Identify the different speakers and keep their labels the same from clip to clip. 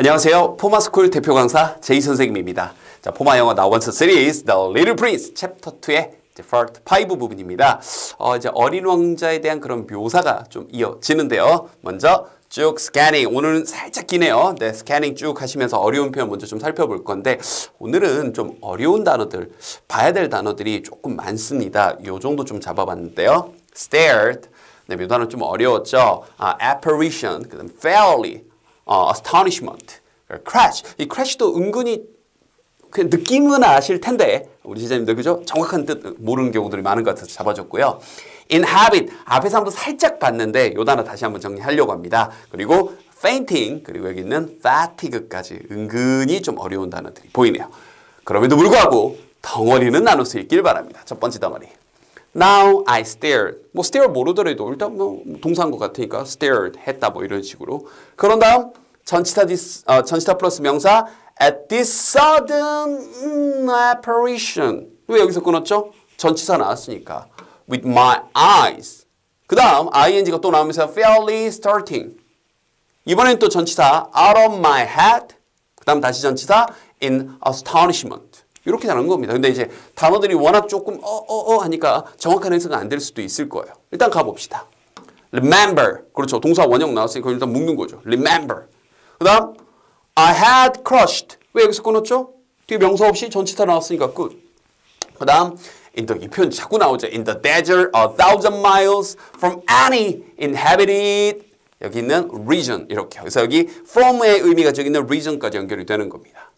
Speaker 1: 안녕하세요. 포마스쿨 대표 강사 제이 선생님입니다. 자, 포마 영어 Now Once Series The Little Prince 챕터 2의 Part 5 부분입니다. 이제 어린 왕자에 대한 그런 묘사가 좀 이어지는데요. 먼저 쭉 스캐닝. 오늘은 살짝 기네요. 네, 스캐닝 쭉 하시면서 어려운 표현 먼저 좀 살펴볼 건데 오늘은 좀 어려운 단어들, 봐야 될 단어들이 조금 많습니다. 요 정도 좀 잡아봤는데요. Stared. 네, 묘 단어 좀 어려웠죠. Apparition, 그다음 fairly, astonishment, crash. 이 crash도 은근히 그냥 느낌은 아실 텐데 우리 제자님들 그죠? 정확한 뜻 모르는 경우들이 많은 것 같아서 잡아줬고요. inhabit 앞에서 한번 살짝 봤는데 요 단어 다시 한번 정리하려고 합니다. 그리고 fainting 그리고 여기 있는 fatigue까지 은근히 좀 어려운 단어들이 보이네요. 그럼에도 불구하고 덩어리는 나눠서 읽길 바랍니다. 첫 번째 덩어리. Now I stared. 뭐 stare 모르더라도 일단 뭐 동사인 것 같으니까 stared 했다 뭐 이런 식으로. 그런 다음 전치사 플러스 명사 at this sudden apparition. 왜 여기서 끊었죠? 전치사 나왔으니까. With my eyes. 그 다음 ing가 또 나오면서 fairly starting. 이번엔 또 전치사 out of my head. 그 다음 다시 전치사 in astonishment. 이렇게 다른 겁니다. 근데 이제 단어들이 워낙 조금 하니까 정확한 해석은 안 될 수도 있을 거예요. 일단 가봅시다. remember. 그렇죠. 동사 원형 나왔으니까 일단 묶는 거죠. remember. 그 다음 I had crushed. 왜 여기서 끊었죠? 뒤에 명사 없이 전치사 나왔으니까 끝. 그 다음 이 표현 자꾸 나오죠. In the desert 1,000 miles from any inhabited 여기 있는 region 이렇게. 그래서 여기 from의 의미가 저기 있는 region까지 연결이 되는 겁니다.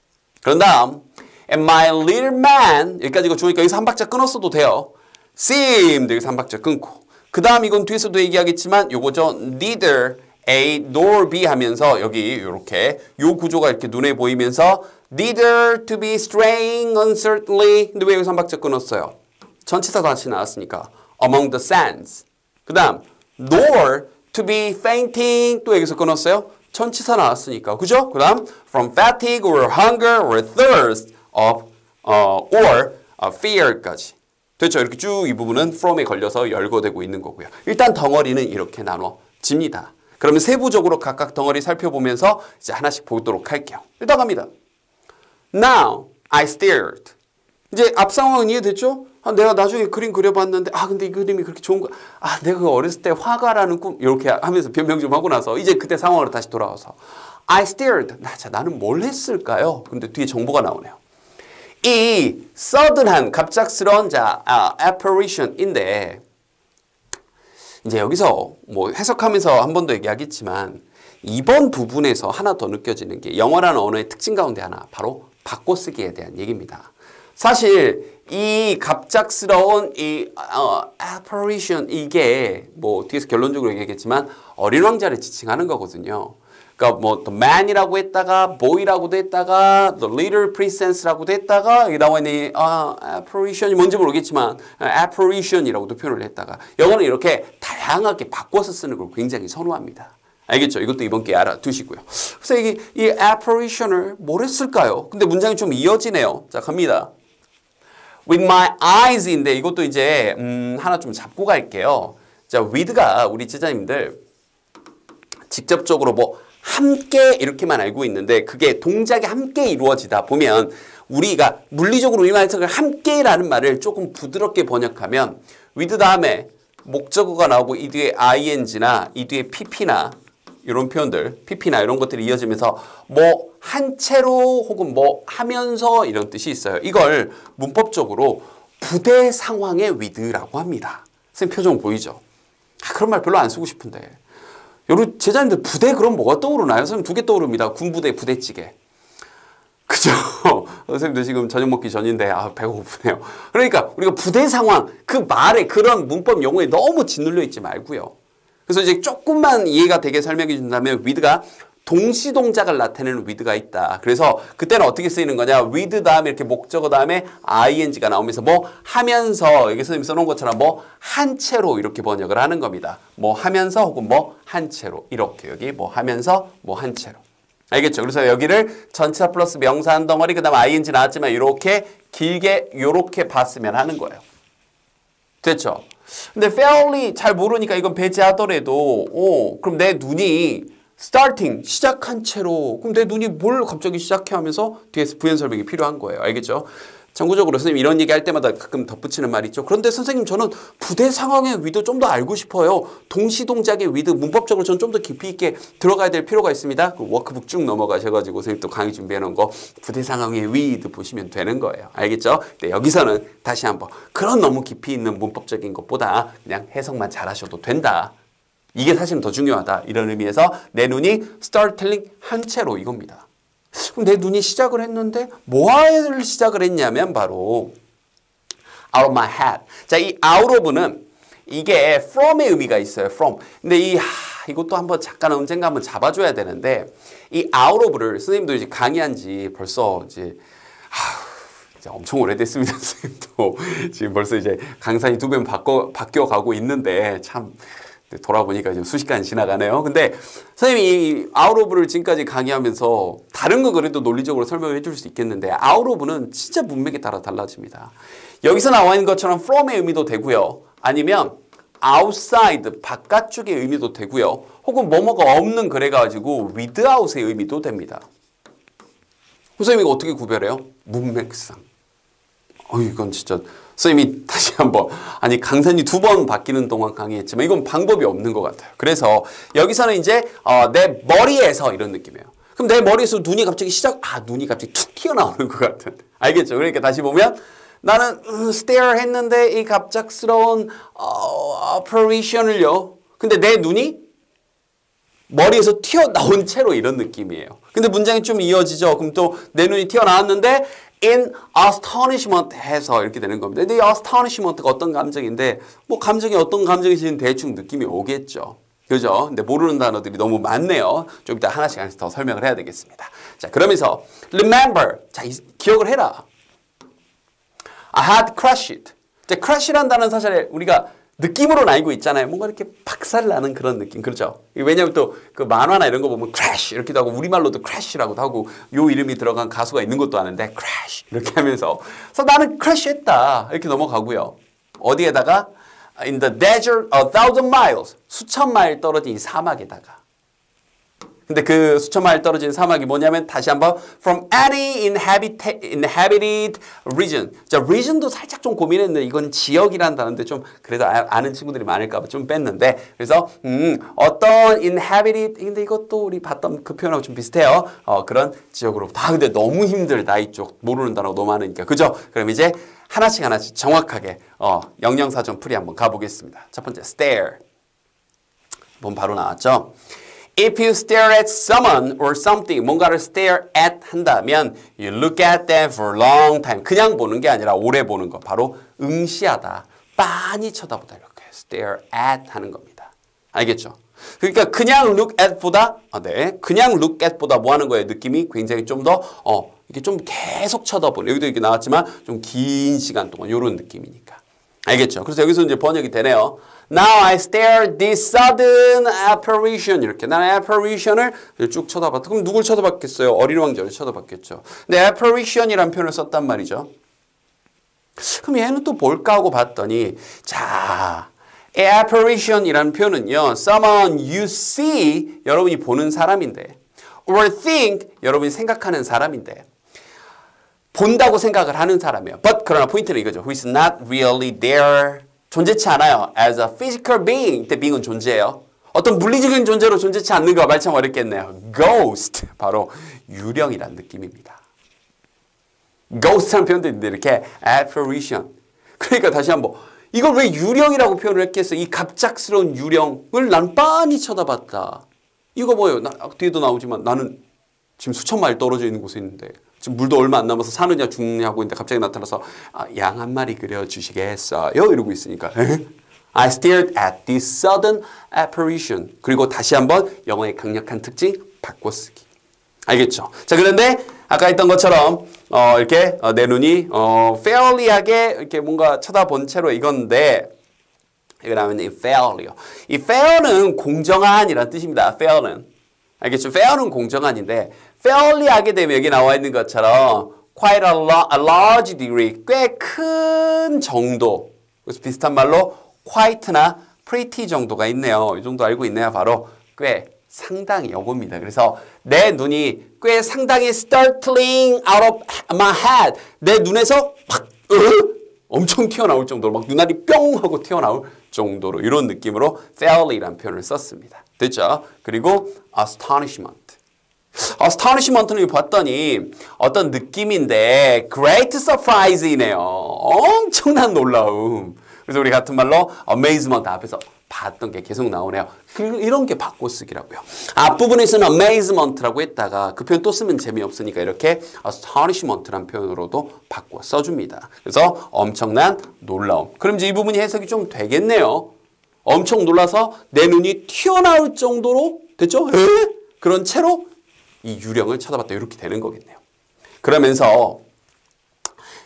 Speaker 1: 그런 다음 And my little man 여기까지 이거 주니까 여기서 한 박자 끊었어도 돼요. seemed 여기서 한 박자 끊고 그 다음 이건 뒤에서도 얘기하겠지만 요거죠. neither A nor B 하면서 여기 이렇게 요 구조가 이렇게 눈에 보이면서 neither to be straying uncertainly 근데 왜 여기서 한 박자 끊었어요? 전치사 다시 나왔으니까 among the sands 그 다음 nor to be fainting 또 여기서 끊었어요? 전치사 나왔으니까 그죠? 그 다음 from fatigue or hunger or thirst of or fear까지 됐죠? 이렇게 쭉 이 부분은 from에 걸려서 열거되고 있는 거고요. 일단 덩어리는 이렇게 나눠집니다. 그러면 세부적으로 각각 덩어리 살펴보면서 이제 하나씩 보도록 할게요. 일단 갑니다. Now I stared. 이제 앞 상황은 이해됐죠? 내가 나중에 그림 그려봤는데 근데 이 그림이 그렇게 좋은 거 내가 그 어렸을 때 화가라는 꿈 이렇게 하면서 변명 좀 하고 나서 이제 그때 상황으로 다시 돌아와서 I stared. 나는 뭘 했을까요? 근데 뒤에 정보가 나오네요. 이 sudden한 갑작스러운 apparition인데 이제 여기서 뭐 해석하면서 한 번 더 얘기하겠지만 이번 부분에서 하나 더 느껴지는 게 영어라는 언어의 특징 가운데 하나 바로 바꿔쓰기에 대한 얘기입니다. 사실 이 갑작스러운 이 apparition 이게 뭐 뒤에서 결론적으로 얘기하겠지만 어린 왕자를 지칭하는 거거든요. 그러니까 뭐 the man이라고 했다가 boy라고도 했다가 the little princess라고도 했다가 여기 나와 있는 apparition이 뭔지 모르겠지만 apparition이라고도 표현을 했다가 영어는 이렇게 다양하게 바꿔서 쓰는 걸 굉장히 선호합니다. 알겠죠? 이것도 이번 기회에 알아두시고요. 그래서 이 apparition을 뭘 했을까요? 근데 문장이 좀 이어지네요. 자, 갑니다. With my eyes인데 이것도 이제 하나 좀 잡고 갈게요. 자, with가 우리 제자님들 직접적으로 뭐 함께 이렇게만 알고 있는데 그게 동작이 함께 이루어지다 보면 우리가 물리적으로 우리말 해석을 함께라는 말을 조금 부드럽게 번역하면 with 다음에 목적어가 나오고 이 뒤에 ing나 이 뒤에 pp나 이런 표현들 pp나 이런 것들이 이어지면서 뭐 한 채로 혹은 뭐 하면서 이런 뜻이 있어요. 이걸 문법적으로 부대 상황의 with라고 합니다. 선생님 표정 보이죠? 그런 말 별로 안 쓰고 싶은데 여러분 제자님들 부대 그럼 뭐가 떠오르나요? 선생님 두 개 떠오릅니다. 군부대 부대찌개. 그죠? 선생님들 지금 저녁 먹기 전인데 배가 고프네요. 그러니까 우리가 부대 상황 그 말에 그런 문법 용어에 너무 짓눌려 있지 말고요. 그래서 이제 조금만 이해가 되게 설명해 준다면 with가 동시 동작을 나타내는 with가 있다. 그래서 그때는 어떻게 쓰이는 거냐? with 다음에 이렇게 목적어 다음에 ing가 나오면서 뭐 하면서 여기 선생님 써놓은 것처럼 뭐 한 채로 이렇게 번역을 하는 겁니다. 뭐 하면서 혹은 뭐 한 채로 이렇게 여기 뭐 하면서 뭐 한 채로. 알겠죠? 그래서 여기를 전치사 플러스 명사 한 덩어리 그 다음 ing 나왔지만 이렇게 길게 이렇게 봤으면 하는 거예요. 됐죠? 근데 fairly 잘 모르니까 이건 배제하더라도 그럼 내 눈이 starting, 시작한 채로. 그럼 내 눈이 뭘 갑자기 시작해 하면서 뒤에서 부연 설명이 필요한 거예요. 알겠죠? 참고적으로 선생님 이런 얘기 할 때마다 가끔 덧붙이는 말이 있죠. 그런데 선생님 저는 부대 상황의 위도 좀 더 알고 싶어요. 동시동작의 위드 문법적으로 저는 좀 더 깊이 있게 들어가야 될 필요가 있습니다. 그 워크북 쭉 넘어가셔가지고 선생님 또 강의 준비해 놓은 거 부대 상황의 위드 보시면 되는 거예요. 알겠죠? 근데 여기서는 다시 한번 그런 너무 깊이 있는 문법적인 것보다 그냥 해석만 잘하셔도 된다. 이게 사실은 더 중요하다. 이런 의미에서 내 눈이 startling 한 채로 이겁니다. 그럼 내 눈이 시작을 했는데 뭐를 시작을 했냐면 바로 out of my head. 자, 이 out of는 이게 from의 의미가 있어요. from. 근데 이것도 한번 잠깐 언젠가 한번 잡아줘야 되는데 이 out of를 선생님도 이제 강의한 지 벌써 이제 엄청 오래됐습니다. 선생님도 지금 벌써 이제 강사님 2배 바뀌어가고 있는데 참 돌아보니까 지금 수시간 지나가네요. 근데 선생님이 이 out of를 지금까지 강의하면서 다른 거 그래도 논리적으로 설명을 해줄 수 있겠는데 out of는 진짜 문맥에 따라 달라집니다. 여기서 나와 있는 것처럼 from의 의미도 되고요. 아니면 outside, 바깥쪽의 의미도 되고요. 혹은 뭐뭐가 없는 그래가지고 without의 의미도 됩니다. 선생님이 이거 어떻게 구별해요? 문맥상. 이건 진짜 선생님이 다시 한번 아니 강사님 2번 바뀌는 동안 강의했지만 이건 방법이 없는 것 같아요. 그래서 여기서는 이제 내 머리에서 이런 느낌이에요. 그럼 내 머리에서 눈이 갑자기 눈이 갑자기 툭 튀어나오는 것 같은. 알겠죠? 그러니까 다시 보면 나는 stare 했는데 이 갑작스러운 apparition을요. 근데 내 눈이 머리에서 튀어나온 채로 이런 느낌이에요. 근데 문장이 좀 이어지죠. 그럼 또 내 눈이 튀어나왔는데 in astonishment 해서 이렇게 되는 겁니다. 근데 이 astonishment가 어떤 감정인데 뭐 감정이 어떤 감정인지는 대충 느낌이 오겠죠. 그죠? 근데 모르는 단어들이 너무 많네요. 좀 이따 하나씩 더 설명을 해야 되겠습니다. 자, 그러면서 remember. 자, 기억을 해라. I had crashed. 자, crash란 단어는 사실 우리가 느낌으로는 알고 있잖아요. 뭔가 이렇게 박살 나는 그런 느낌. 그렇죠? 왜냐하면 또 그 만화나 이런 거 보면 crash 이렇게도 하고 우리말로도 crash라고도 하고 요 이름이 들어간 가수가 있는 것도 아는데 crash 이렇게 하면서 그래서 나는 crash 했다. 이렇게 넘어가고요. 어디에다가 in the desert a thousand miles 수천 마일 떨어진 이 사막에다가 근데 그 수천 마일 떨어진 사막이 뭐냐면 다시 한번 from any inhabited region. 자, region도 살짝 좀 고민했는데 이건 지역이란 단어인데 좀 그래도 아는 친구들이 많을까 봐 좀 뺐는데 그래서 어떤 inhabited 근데 이것도 우리 봤던 그 표현하고 좀 비슷해요. 그런 지역으로 다 근데 너무 힘들다 이쪽 모르는 단어가 너무 많으니까 그죠? 그럼 이제 하나씩 정확하게 영영사전 풀이 한번 가보겠습니다. 첫 번째 stare. 본 바로 나왔죠? If you stare at someone or something, 뭔가를 stare at 한다면 you look at them for a long time. 그냥 보는 게 아니라 오래 보는 거. 바로 응시하다. 빤히 쳐다보다 이렇게 stare at 하는 겁니다. 알겠죠? 그러니까 그냥 look at보다 그냥 look at보다 뭐 하는 거예요? 느낌이 굉장히 좀 더 이게 좀 계속 쳐다보는 여기도 이렇게 나왔지만 좀 긴 시간 동안 이런 느낌이니까. 알겠죠? 그래서 여기서 이제 번역이 되네요. Now I stare this sudden apparition. 이렇게 나는 apparition을 쭉 쳐다봤다. 그럼 누굴 쳐다봤겠어요? 어린 왕자를 쳐다봤겠죠. 근데 apparition이라는 표현을 썼단 말이죠. 그럼 얘는 또 뭘까 하고 봤더니 자, apparition이라는 표현은요. Someone you see 여러분이 보는 사람인데 or think 여러분이 생각하는 사람인데 본다고 생각을 하는 사람이에요. But 그러나 포인트는 이거죠. Who is not really there. 존재치 않아요. As a physical being. 이때 being은 존재예요. 어떤 물리적인 존재로 존재치 않는 거 말참 어렵겠네요. Ghost. 바로 유령이란 느낌입니다. Ghost라는 표현도 있는데 이렇게 apparition. 그러니까 다시 한번 이걸 왜 유령이라고 표현을 했겠어? 이 갑작스러운 유령을 난 빤히 쳐다봤다. 이거 뭐예요? 뒤에도 나오지만 나는 지금 수천 마일 떨어져 있는 곳에 있는데 지금 물도 얼마 안 남아서 사느냐 죽느냐고 있는데 갑자기 나타나서 양 한 마리 그려주시겠어요? 이러고 있으니까 I stared at this sudden apparition. 그리고 다시 한번 영어의 강력한 특징 바꿔쓰기. 알겠죠? 자, 그런데 아까 했던 것처럼 이렇게 내 눈이 fairly하게 이렇게 뭔가 쳐다본 채로 이건데 이거 나오면 이 fairly요. 이 fair는 공정한이란 뜻입니다. fair는. 알겠죠? fair는 공정한인데 fairly 하게 되면 여기 나와 있는 것처럼 quite a large degree, 꽤 큰 정도. 그래서 비슷한 말로 quite나 pretty 정도가 있네요. 이 정도 알고 있네요. 바로 꽤 상당히 요겁니다. 그래서 내 눈이 꽤 상당히 startling out of my head. 내 눈에서 팍 엄청 튀어나올 정도로 막 눈알이 뿅 하고 튀어나올 정도로 이런 느낌으로 fairly라는 표현을 썼습니다. 됐죠? 그리고 astonishment. astonishment는 봤더니 어떤 느낌인데 great surprise이네요. 엄청난 놀라움. 그래서 우리 같은 말로 amazement 앞에서 봤던 게 계속 나오네요. 이런 게 바꿔 쓰기라고요. 앞부분에서는 amazement라고 했다가 그 표현 또 쓰면 재미없으니까 이렇게 astonishment라는 표현으로도 바꿔 써줍니다. 그래서 엄청난 놀라움. 그럼 이제 이 부분이 해석이 좀 되겠네요. 엄청 놀라서 내 눈이 튀어나올 정도로 됐죠? 그런 채로 이 유령을 쳐다봤다. 이렇게 되는 거겠네요. 그러면서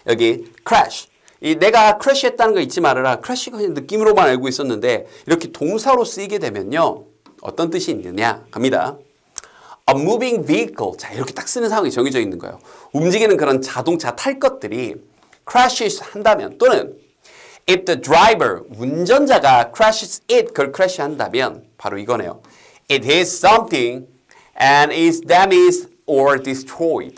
Speaker 1: 여기 crash. 이 내가 크래시했다는 거 잊지 말아라. 크래시가 그냥 느낌으로만 알고 있었는데 이렇게 동사로 쓰이게 되면요. 어떤 뜻이 있느냐? 갑니다. A moving vehicle. 자, 이렇게 딱 쓰는 상황이 정해져 있는 거예요. 움직이는 그런 자동차 탈 것들이 crashes 한다면 또는 if the driver, 운전자가 crashes it, 그걸 crash 한다면 바로 이거네요. It hits something and is damaged or destroyed.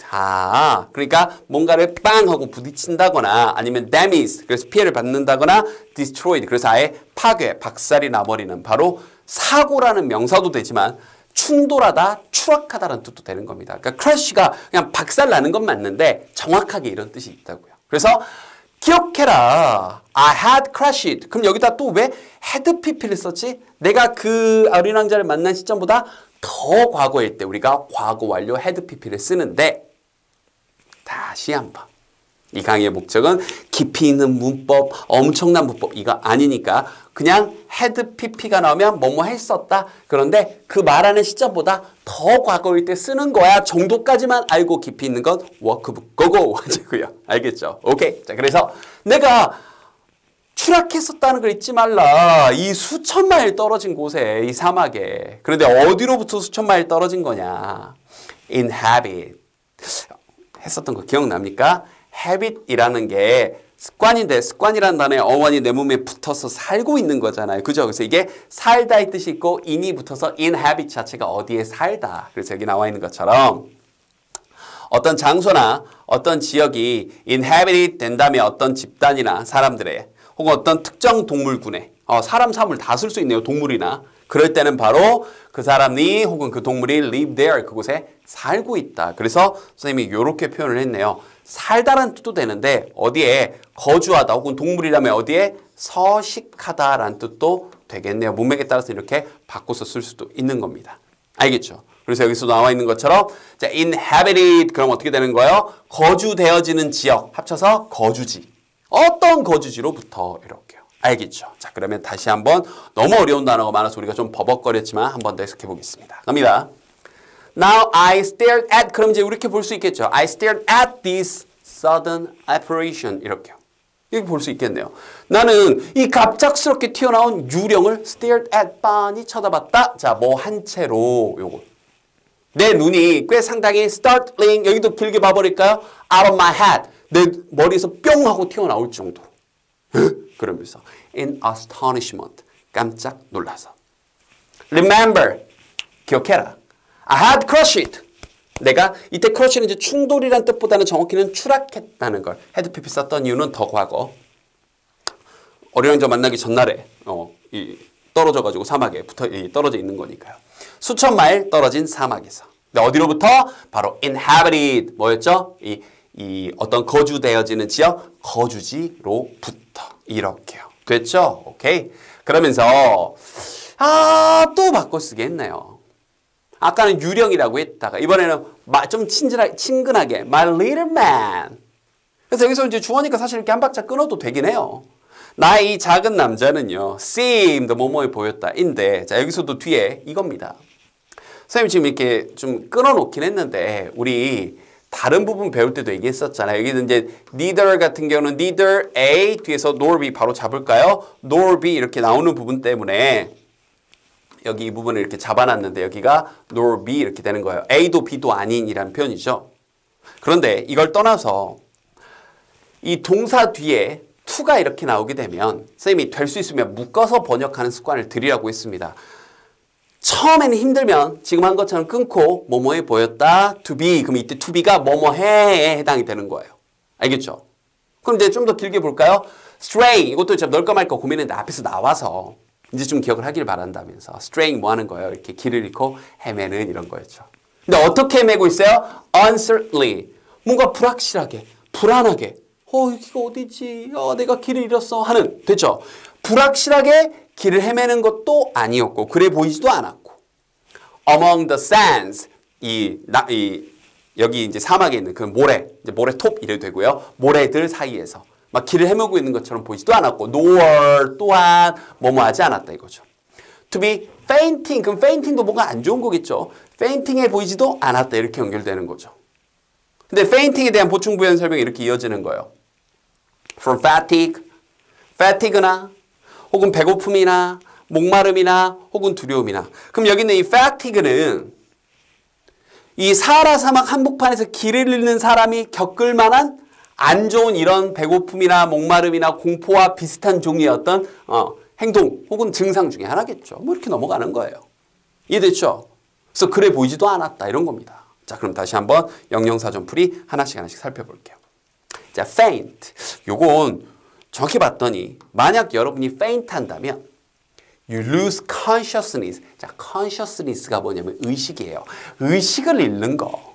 Speaker 1: 그러니까 뭔가를 빵 하고 부딪힌다거나 아니면 damaged, 그래서 피해를 받는다거나 destroyed, 그래서 아예 파괴, 박살이 나버리는 바로 사고라는 명사도 되지만 충돌하다, 추락하다라는 뜻도 되는 겁니다. 그러니까 crash가 그냥 박살 나는 건 맞는데 정확하게 이런 뜻이 있다고요. 그래서 기억해라. I had crashed. 그럼 여기다 또 왜 had pp를 썼지? 내가 그 어린 왕자를 만난 시점보다 더 과거일 때 우리가 과거 완료 had pp를 쓰는데 다시 한번 이 강의의 목적은 깊이 있는 문법, 엄청난 문법 이거 아니니까 그냥 had pp가 나오면 뭐뭐 했었다. 그런데 그 말하는 시점보다 더 과거일 때 쓰는 거야 정도까지만 알고 깊이 있는 건 워크북 고고 하자고요. 알겠죠? 오케이. 자, 그래서 내가 추락했었다는 걸 잊지 말라. 이 수천 마일 떨어진 곳에 이 사막에. 그런데 어디로부터 수천 마일 떨어진 거냐? inhabit. 했었던 거 기억납니까? habit이라는 게 습관인데 습관이라는 단어에 어원이 내 몸에 붙어서 살고 있는 거잖아요. 그죠? 그래서 이게 살다의 뜻이 있고 in이 붙어서 inhabit 자체가 어디에 살다. 그래서 여기 나와 있는 것처럼 어떤 장소나 어떤 지역이 inhabited 된다면 어떤 집단이나 사람들의 혹은 어떤 특정 동물군에 사람, 사물 다 쓸 수 있네요. 동물이나. 그럴 때는 바로 그 사람이 혹은 그 동물이 live there, 그곳에 살고 있다. 그래서 선생님이 이렇게 표현을 했네요. 살다라는 뜻도 되는데 어디에 거주하다 혹은 동물이라면 어디에 서식하다라는 뜻도 되겠네요. 문맥에 따라서 이렇게 바꿔서 쓸 수도 있는 겁니다. 알겠죠? 그래서 여기서 나와 있는 것처럼 자, inhabited 그럼 어떻게 되는 거예요? 거주되어지는 지역 합쳐서 거주지. 어떤 거주지로부터 이렇게요. 알겠죠? 자, 그러면 다시 한번 너무 어려운 단어가 많아서 우리가 좀 버벅거렸지만 한 번 더 해석해 보겠습니다. 갑니다. Now I stared at 그럼 이제 이렇게 볼 수 있겠죠. I stared at this sudden apparition 이렇게요. 이렇게 볼 수 있겠네요. 나는 이 갑작스럽게 튀어나온 유령을 stared at 빤히 쳐다봤다. 자, 뭐 한 채로 요거. 내 눈이 꽤 상당히 startling 여기도 길게 봐버릴까요? Out of my head. 내 머리에서 뿅 하고 튀어나올 정도로. 그러면서 in astonishment 깜짝 놀라서. Remember 기억해라. I had crushed. 내가 이때 crush는 이제 충돌이란 뜻보다는 정확히는 추락했다는 걸 had pp 썼던 이유는 더 과거. 어린 왕자 만나기 전날에 떨어져가지고 사막에 떨어져 있는 거니까요. 수천 마일 떨어진 사막에서. 근데 어디로부터? 바로 inhabited 뭐였죠? 이 어떤 거주되어지는 지역 거주지로부터 이렇게요. 됐죠? 오케이. 그러면서 또 바꿔 쓰겠네요. 아까는 유령이라고 했다가 이번에는 좀 친근하게 my little man. 그래서 여기서 이제 주어니까 사실 이렇게 한 박자 끊어도 되긴 해요. 나의 이 작은 남자는요. seemed 뭐뭐에 보였다인데 자 여기서도 뒤에 이겁니다. 선생님 지금 이렇게 좀 끊어놓긴 했는데 우리 다른 부분 배울 때도 얘기했었잖아요. 여기는 이제 neither 같은 경우는 neither A 뒤에서 nor B 바로 잡을까요? nor B 이렇게 나오는 부분 때문에 여기 이 부분을 이렇게 잡아놨는데 여기가 nor B 이렇게 되는 거예요. A도 B도 아닌이라는 표현이죠. 그런데 이걸 떠나서 이 동사 뒤에 to가 이렇게 나오게 되면 선생님이 될 수 있으면 묶어서 번역하는 습관을 들이라고 했습니다. 처음에는 힘들면 지금 한 것처럼 끊고 뭐뭐해 보였다. to be. 그럼 이때 to be가 뭐뭐해에 해당이 되는 거예요. 알겠죠? 그럼 이제 좀 더 길게 볼까요? straying. 이것도 좀 넣을까 말까 고민했는데 앞에서 나와서 이제 좀 기억을 하길 바란다면서. straying 뭐 하는 거예요? 이렇게 길을 잃고 헤매는 이런 거였죠. 근데 어떻게 헤매고 있어요? uncertainly. 뭔가 불확실하게, 불안하게. 여기가 어디지? 내가 길을 잃었어. 하는. 됐죠? 불확실하게 길을 헤매는 것도 아니었고 그래 보이지도 않았고 among the sands 여기 이제 사막에 있는 그 모래 이제 모래톱 이래도 되고요 모래들 사이에서 막 길을 헤매고 있는 것처럼 보이지도 않았고 nor 또한 뭐뭐하지 않았다 이거죠. to be fainting 그럼 fainting도 뭔가 안 좋은 거겠죠. fainting해 보이지도 않았다 이렇게 연결되는 거죠. 근데 fainting에 대한 보충 부연 설명이 이렇게 이어지는 거예요. from fatigue나 혹은 배고픔이나 목마름이나 혹은 두려움이나. 그럼 여기 있는 이 fatigue는 이 사하라 사막 한복판에서 길을 잃는 사람이 겪을 만한 안 좋은 이런 배고픔이나 목마름이나 공포와 비슷한 종류의 어떤 행동 혹은 증상 중에 하나겠죠. 뭐 이렇게 넘어가는 거예요. 이해됐죠? 그래서 그래 보이지도 않았다 이런 겁니다. 자, 그럼 다시 한번 영영사전 풀이 하나씩 살펴볼게요. 자, faint. 요건 정확히 봤더니 만약 여러분이 faint 한다면 you lose consciousness. 자, consciousness가 뭐냐면 의식이에요. 의식을 잃는 거.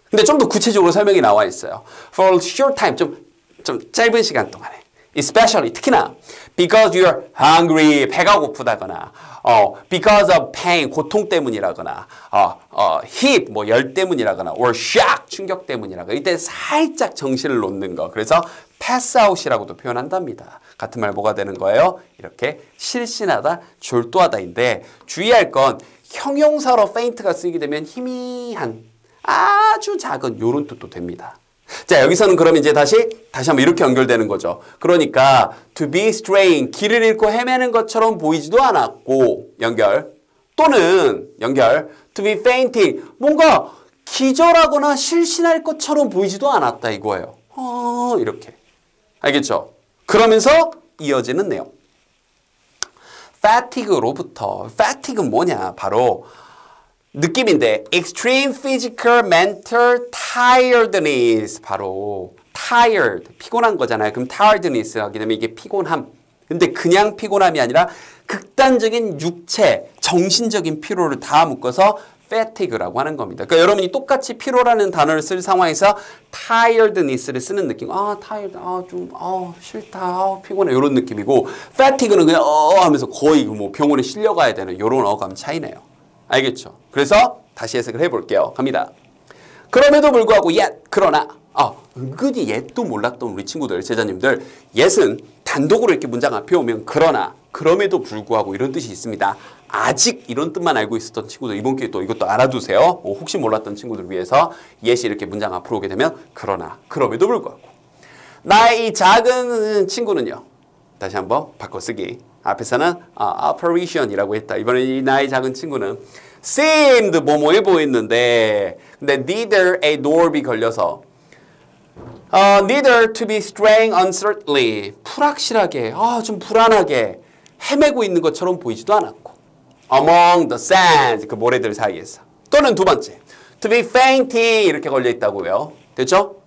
Speaker 1: 근데 좀 더 구체적으로 설명이 나와 있어요. For a short time, 좀 짧은 시간 동안에. Especially, 특히나 because you're hungry, 배가 고프다거나 because of pain, 고통 때문이라거나 heat, 뭐 열 때문이라거나 or shock, 충격 때문이라거나 이때 살짝 정신을 놓는 거. 그래서 pass out이라고도 표현한답니다. 같은 말 뭐가 되는 거예요? 이렇게 실신하다, 졸도하다인데 주의할 건 형용사로 faint가 쓰이게 되면 희미한, 아주 작은 요런 뜻도 됩니다. 자, 여기서는 그러면 이제 다시 한번 이렇게 연결되는 거죠. 그러니까 to be straying, 길을 잃고 헤매는 것처럼 보이지도 않았고 또는 to be fainting, 뭔가 기절하거나 실신할 것처럼 보이지도 않았다 이거예요. 이렇게. 알겠죠? 그러면서 이어지는 내용. fatigue로부터, fatigue는 뭐냐? 바로 느낌인데 extreme physical, mental tiredness. 바로 tired, 피곤한 거잖아요. 그럼 tiredness 하게 되면 이게 피곤함. 근데 그냥 피곤함이 아니라 극단적인 육체, 정신적인 피로를 다 묶어서 fatigue라고 하는 겁니다. 그러니까 여러분이 똑같이 피로라는 단어를 쓸 상황에서 tiredness를 쓰는 느낌. tired, 좀 싫다, 피곤해 이런 느낌이고 fatigue는 그냥 하면서 거의 뭐 병원에 실려가야 되는 이런 어감 차이네요. 알겠죠? 그래서 다시 해석을 해볼게요. 갑니다. 그럼에도 불구하고 그러나 은근히 yet도 몰랐던 우리 친구들, 제자님들 yet은 단독으로 이렇게 문장 앞에 오면 그러나, 그럼에도 불구하고 이런 뜻이 있습니다. 아직 이런 뜻만 알고 있었던 친구들 이번 기회에 또 이것도 알아두세요. 혹시 몰랐던 친구들 위해서 yet이 이렇게 문장 앞으로 오게 되면 그러나, 그럼에도 불구하고 나의 이 작은 친구는요. 다시 한번 바꿔쓰기. 앞에서는 apparition이라고 했다. 이번에 이 나의 작은 친구는 seemed 뭐뭐해 보였는데 근데 neither a nor be 걸려서 neither to be straying uncertainly, 불확실하게, 좀 불안하게 헤매고 있는 것처럼 보이지도 않았고 among the sands, 그 모래들 사이에서. 또는 두 번째 to be fainting 이렇게 걸려 있다고요. 됐죠?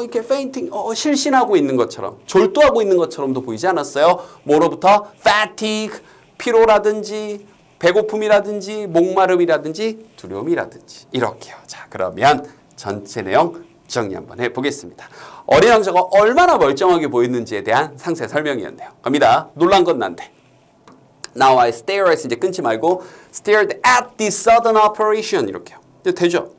Speaker 1: 이렇게 fainting, 실신하고 있는 것처럼, 졸도하고 있는 것처럼도 보이지 않았어요? 뭐로부터? fatigue, 피로라든지, 배고픔이라든지, 목마름이라든지, 두려움이라든지. 이렇게요. 자, 그러면 전체 내용 정리 한번 해보겠습니다. 어린 왕자가 얼마나 멀쩡하게 보였는지에 대한 상세 설명이었네요. 갑니다. 놀란 건 난데. Now I stared, 이제 끊지 말고 stared at this sudden apparition 이렇게요. 이제 되죠?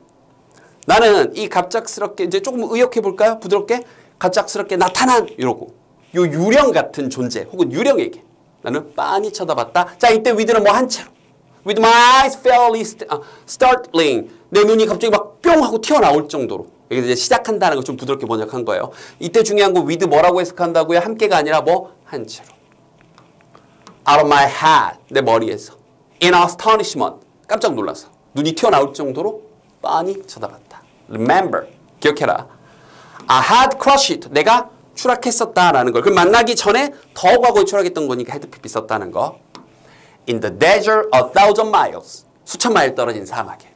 Speaker 1: 나는 이 갑작스럽게, 이제 조금 의역해 볼까요? 부드럽게 갑작스럽게 나타난 이러고 요 유령 같은 존재 혹은 유령에게 나는 빤히 쳐다봤다. 자, 이때 with는 뭐 한 채로 with my eyes fairly startling, 내 눈이 갑자기 막 뿅 하고 튀어나올 정도로. 여기서 이제 시작한다는 거 좀 부드럽게 번역한 거예요. 이때 중요한 거 with 뭐라고 해석한다고요? 함께가 아니라 뭐 한 채로. out of my head, 내 머리에서. in astonishment, 깜짝 놀라서 눈이 튀어나올 정도로 빤히 쳐다봤다. Remember, 기억해라. I had crushed, 내가 추락했었다라는 걸. 그럼 만나기 전에 더 과거에 추락했던 거니까 had 있었다는 거. in the desert 1,000 miles. 수천 마일 떨어진 사막에.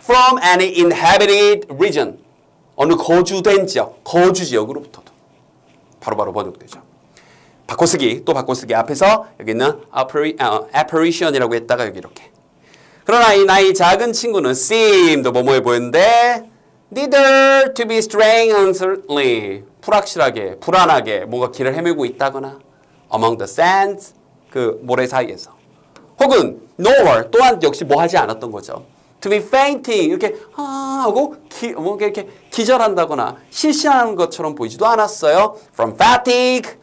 Speaker 1: From any inhabited region. 어느 거주된 지역, 거주 지역으로부터도. 바로바로 번역되죠. 바꿔쓰기, 또 바꿔쓰기. 앞에서 여기 있는 apparition이라고 했다가 여기 이렇게. 그러나 이 나의 작은 친구는 seemed 뭐뭐해 보였는데 neither to be straying uncertainly. 불확실하게, 불안하게 뭔가 길을 헤매고 있다거나 among the sands. 그 모래 사이에서. 혹은 nor 또한 역시 뭐 하지 않았던 거죠. To be fainting 이렇게 하고 뭔가 이렇게 기절한다거나 실신하는 것처럼 보이지도 않았어요. From fatigue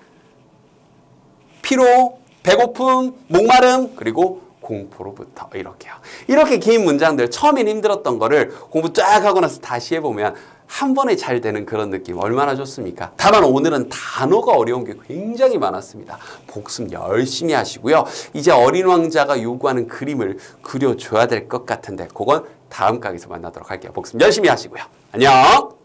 Speaker 1: 피로, 배고픔, 목마름 그리고 공포로부터 이렇게요. 이렇게 긴 문장들 처음엔 힘들었던 거를 공부 쫙 하고 나서 다시 해보면 한 번에 잘 되는 그런 느낌 얼마나 좋습니까? 다만 오늘은 단어가 어려운 게 굉장히 많았습니다. 복습 열심히 하시고요. 이제 어린 왕자가 요구하는 그림을 그려줘야 될 것 같은데 그건 다음 강의에서 만나도록 할게요. 복습 열심히 하시고요. 안녕!